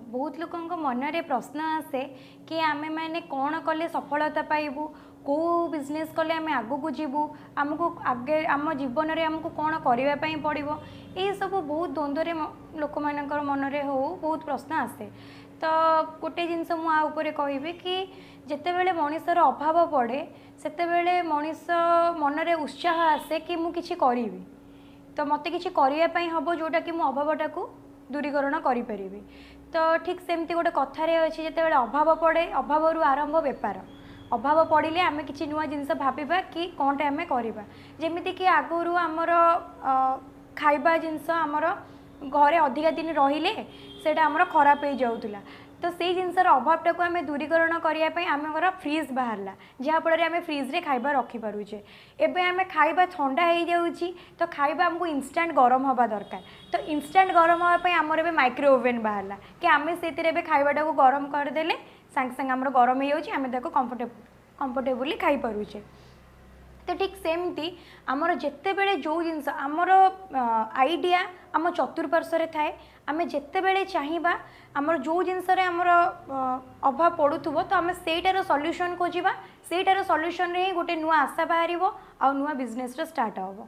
बहुत लोक मनरे प्रश्न आसे कि आमे मैंने कौन कले सफलता पाइबू कौ बिजनेस कले आम आग को जीवु आमको आगे आम जीवन में आमको कौन करने पड़ो ये सब बहुत द्वंद्व लोक मान मनरे हो बहुत प्रश्न आसे। तो गोटे जिनस मुझे कहबी कि जितेबले मनीषर अभाव पड़े सेतेबेले मनीष मनरे उत्साह आसे कि मु किछि करी तो मत कि करने हम जोटा कि मु अभावटा को दूरीकरण करें। तो ठीक सेमती गोटे कथार अच्छी जिते अभाव पड़े अभाव आरंभ बेपार अभाव पड़े आम कि नुआ जिनस भाविबा कि कौनटा आम करवा जमीती कि आगु आमर खाइबा जिनस आमर घरे अधिका दिन रहिले सेटा आमर खराब हो जाऊला तो से जिनसर अभावटा को आम दूरीकरण करने आमर फ्रिज बाहरला जहाँफल आम फ्रिज्रे खाइबा रखिपारे एवं आम खाइबा ठंडा हो जाऊँगी तो खाइबा आमको इंस्टांट गरम हवा दरकार तो इंस्टांट गरम हाँपाई आमर ए माइक्रो ओवेन बाहरला कि आम से खाइबाटा को गरम करदे सांगे सांगे आमर गरम हो जाए कंफर्टेबली खाई पारुचे। तो ठीक सेमती आमर जिते बड़े जो जिनस आमर आइडिया आम चतुर्पार्श्व थाए आम जिते बड़े चाहिए आमर जो जिनस आमर अभाव पड़ुथुबो तो आम सेटार सॉल्यूशन खोजिबा सेटार सॉल्यूशन रे गोटे नुआ आशा बाहर आ नुआ बिजनेस स्टार्ट हम।